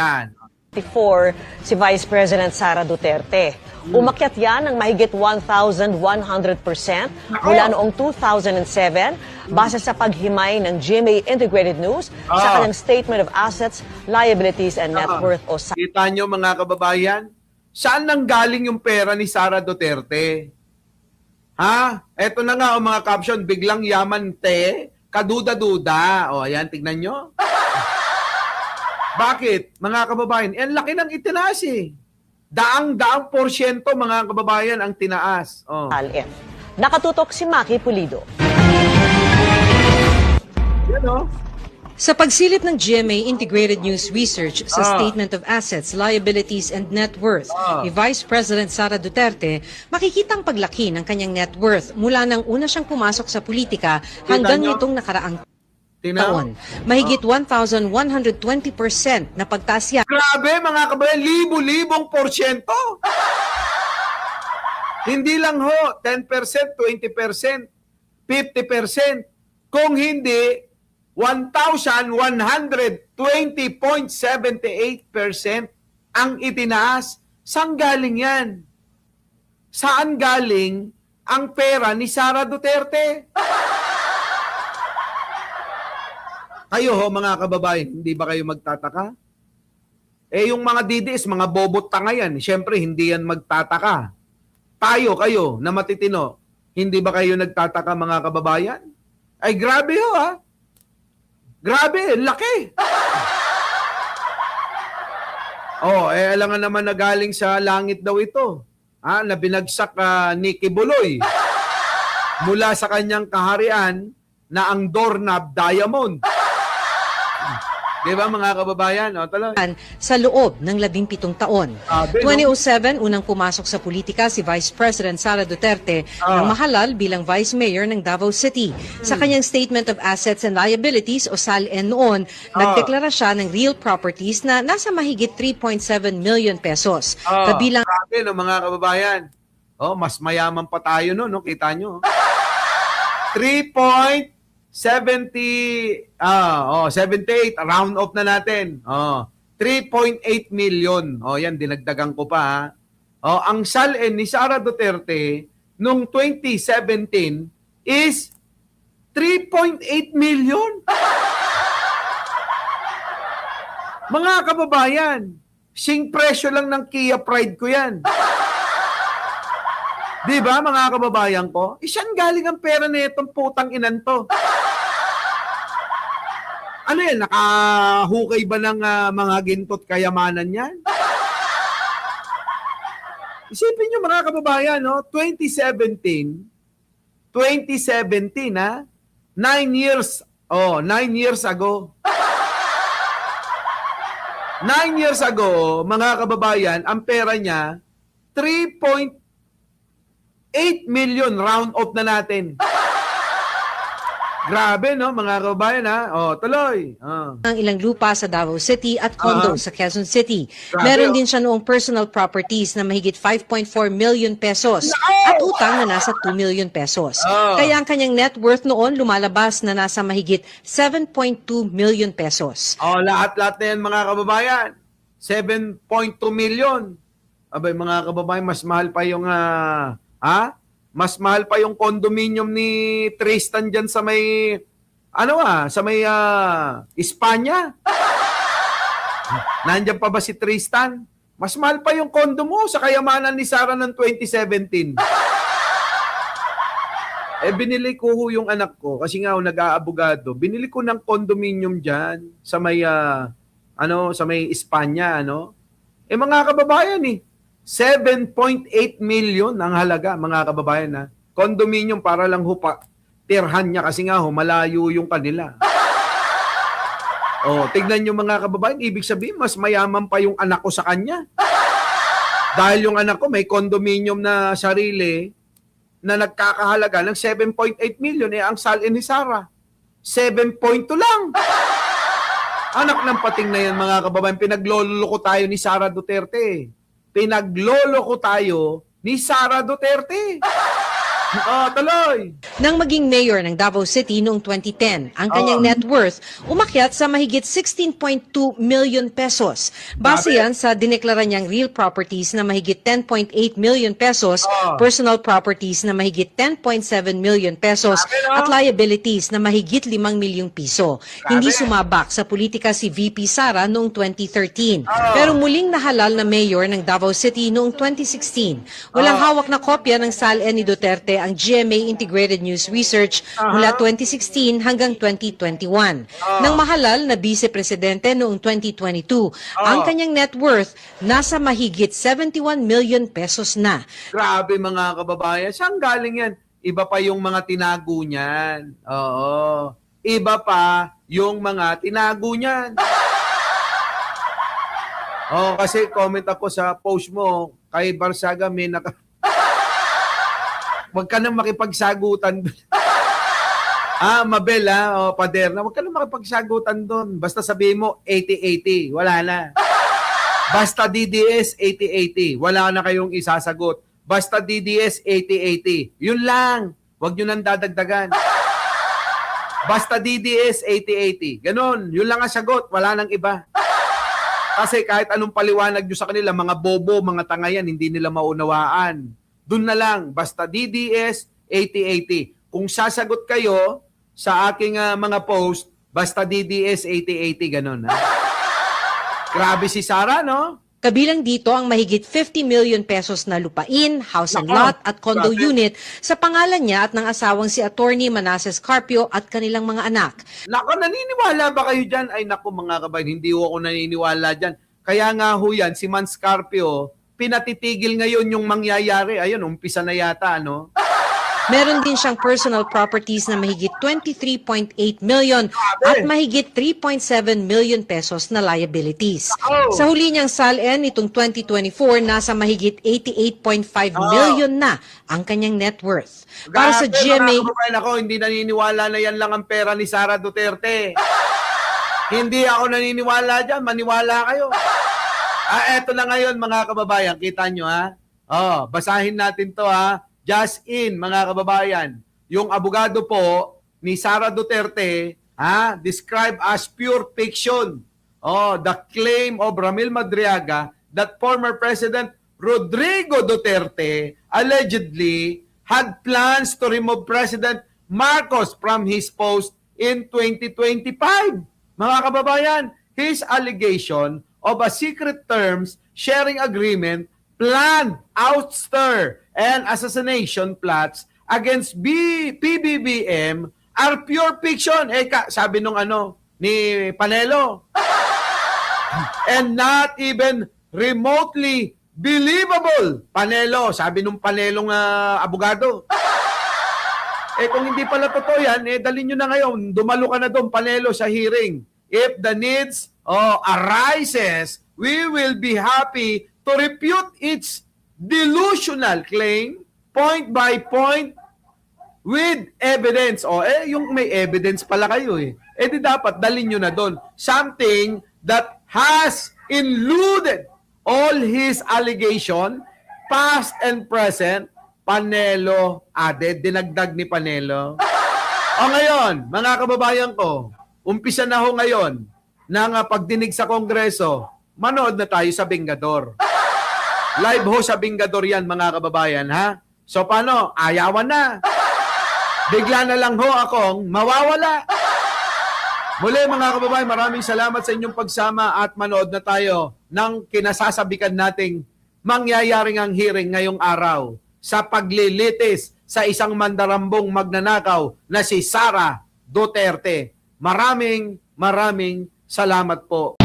yan. Before si Vice President Sara Duterte. Umakyat yan ng mahigit 1,100% mula noong 2007 base sa paghimay ng GMA Integrated News sa kanyang Statement of Assets, Liabilities and Net Worth o Kita nyo mga kababayan, saan nanggaling yung pera ni Sara Duterte? Ha? Eto na nga ang mga caption, biglang yaman te, kaduda-duda. O ayan, tignan nyo. Bakit, mga kababayan? Ang laki ng itinaas eh. Daang-daang porsyento, mga kababayan, ang tinaas. Oh. SALN. Nakatutok si Maki Pulido. Yan o. Sa pagsilip ng GMA Integrated News Research sa Statement of Assets, Liabilities and Net Worth ni Vice President Sara Duterte, makikitang paglaki ng kanyang net worth mula nang una siyang pumasok sa politika hanggang nitong nakaraang taon. Mahigit 1,120% na pagtaas yan. Grabe mga kabayan, libo-libong porsyento. Hindi lang ho, 10%, 20%, 50%. Kung hindi, 1,120.78% ang itinaas. Saan galing yan? Saan galing ang pera ni Sara Duterte? Kayo ho, mga kababayan, hindi ba kayo magtataka? Eh, yung mga DDS, mga bobot tanga yan. Siyempre, hindi yan magtataka. Kayo, na matitino, hindi ba kayo nagtataka, mga kababayan? Ay, grabe ho, ha? Grabe, laki. Alangan naman na galing sa langit daw ito. Na binagsak ni Kibuloy mula sa kanyang kaharian na ang doorknob diamond. Di ba mga kababayan? Sa loob ng 17 taon. 2007, unang pumasok sa politika si Vice President Sara Duterte ng mahalal bilang Vice Mayor ng Davao City. Sa kanyang Statement of Assets and Liabilities o SALN noon, nagdeklara siya ng real properties na nasa mahigit 3.7 million pesos. Kabilang Grabe, no, mga kababayan. Mas mayaman pa tayo no, kita nyo. 78, round off na natin. 3.8 million. Yan, dinagdagan ko pa. Ang SALN ni Sara Duterte noong 2017 is 3.8 million. Mga kababayan, sing presyo lang ng Kia Pride ko yan. Di ba, mga kababayan ko? Saan galing ang pera na itong putang inan to? Ano yan? Nakahukay ba ng mga gintot kayamanan yan? Isipin nyo mga kababayan, no? 2017, 9 years, 9 years ago. 9 years ago, mga kababayan, ang pera niya, 3.8 million round off na natin. Grabe, no, mga kababayan, ha? Tuloy. Ang ilang lupa sa Davao City at condo sa Quezon City. Grabe, Meron din siya noong personal properties na mahigit 5.4 million pesos at utang na nasa 2 million pesos. Kaya ang kanyang net worth noon lumalabas na nasa mahigit 7.2 million pesos. Lahat-lahat na yan, mga kababayan. 7.2 million. Abay, mga kababayan, mas mahal pa yung, mas mahal pa yung condominium ni Tristan dyan sa may, sa may Espanya. Nandiyan pa ba si Tristan? Mas mahal pa yung condo mo sa kayamanan ni Sara ng 2017. Binili ko yung anak ko, kasi nga nag-aabogado, binili ko ng condominium dyan sa may, sa may Espanya, mga kababayan 7.8 million ang halaga, mga kababayan, ha. Condominium para lang tirhan niya kasi nga malayo yung kanila. Tignan niyo mga kababayan, ibig sabihin mas mayaman pa yung anak ko sa kanya. Dahil yung anak ko may condominium na sarili na nagkakahalaga ng 7.8 million, ang SALN ni Sara 7.2 lang. Anak ng pating na yan, mga kababayan, pinagloloko tayo ni Sara Duterte. Pinagloloko tayo ni Sara Duterte. Tuloy. Nang maging mayor ng Davao City noong 2010, ang kanyang net worth umakyat sa mahigit 16.2 million pesos. Base Grabe. yan sa dineklara niyang real properties na mahigit 10.8 million pesos, Oh. personal properties na mahigit 10.7 million pesos, Grabe, no? at liabilities na mahigit 5 milyong piso. Hindi Grabe. sumabak sa politika si VP Sara noong 2013. Oh. Pero muling nahalal na mayor ng Davao City noong 2016. Walang hawak na kopya ng SALN ni Duterte ang GMA Integrated News Research mula 2016 hanggang 2021. Nang mahalal na vice-presidente noong 2022, ang kanyang net worth nasa mahigit 71 million pesos na. Grabe mga kababayan. Saan galing yan? Iba pa yung mga tinago niyan. Oo. Iba pa yung mga tinago niyan. Kasi comment ako sa post mo, kay Barsaga may Huwag ka nang makipagsagutan doon. Mabel Paderna, huwag ka nang makipagsagutan doon. Basta sabihin mo, 80-80, wala na. Basta DDS, 80-80, wala na kayong isasagot. Basta DDS, 80-80. Yun lang. Huwag nyo nang dadagdagan. Basta DDS, 80-80. Ganon. Yun lang ang sagot. Wala nang iba. Kasi kahit anong paliwanag nyo sa kanila, mga bobo, mga tanga yan, hindi nila maunawaan. Doon na lang. Basta DDS, 80-80. Kung sasagot kayo sa aking mga post, basta DDS, 80-80. Ganon. Grabe si Sara, no? Kabilang dito ang mahigit 50 million pesos na lupain, house and Nako, lot at condo grabe. unit sa pangalan niya at ng asawang si Attorney Manasseh Carpio at kanilang mga anak. Nako, naniniwala ba kayo dyan? Ay, nako mga kabayan, hindi ako naniniwala dyan. Kaya nga ho yan, si Man Scarpio, pinatitigil ngayon yung mangyayari. Ayun, umpisa na yata, ano? Meron din siyang personal properties na mahigit 23.8 million at mahigit 3.7 million pesos na liabilities. Nako. Sa huli niyang SALN nitong 2024, nasa mahigit 88.5 million na ang kanyang net worth. Para sa Grabe, GMA, mga kababayan, ako, hindi naniniwala na yan lang ang pera ni Sara Duterte. Hindi ako naniniwala dyan, maniwala kayo. Eto na ngayon mga kababayan, kita nyo ha. Basahin natin to ha. Just in mga kababayan, yung abogado po ni Sara Duterte, described as pure fiction. The claim of Ramil Madriaga that former President Rodrigo Duterte allegedly had plans to remove President Marcos from his post in 2025. Mga kababayan, his allegation of a secret terms sharing agreement, planned ouster and assassination plots against PBBM are pure fiction. Sabi nung ni Panelo. And not even remotely believable. Panelo, sabi nung Panelong abogado. Kung hindi pala totoo yan, dalhin nyo na ngayon. Dumalo ka na doon, Panelo, sa hearing. If the needs arises, we will be happy to refute its delusional claim point by point with evidence. Yung may evidence pala kayo di dapat dalhin nyo na doon. Something that has eluded all his allegation, past and present. Panelo added, dinagdag ni Panelo. Ngayon, mga kababayan ko, umpisa na ho ngayon ng pagdinig sa Kongreso. Manood na tayo sa Bingador. Live ho sa Bingador yan, mga kababayan, ha? So, paano? Ayawan na. Bigla na lang ho akong mawawala. Muli, mga kababayan, maraming salamat sa inyong pagsama at manood na tayo ng kinasasabikan nating mangyayaring ang hearing ngayong araw sa paglilitis sa isang mandarambong magnanakaw na si Sara Duterte. Maraming salamat po.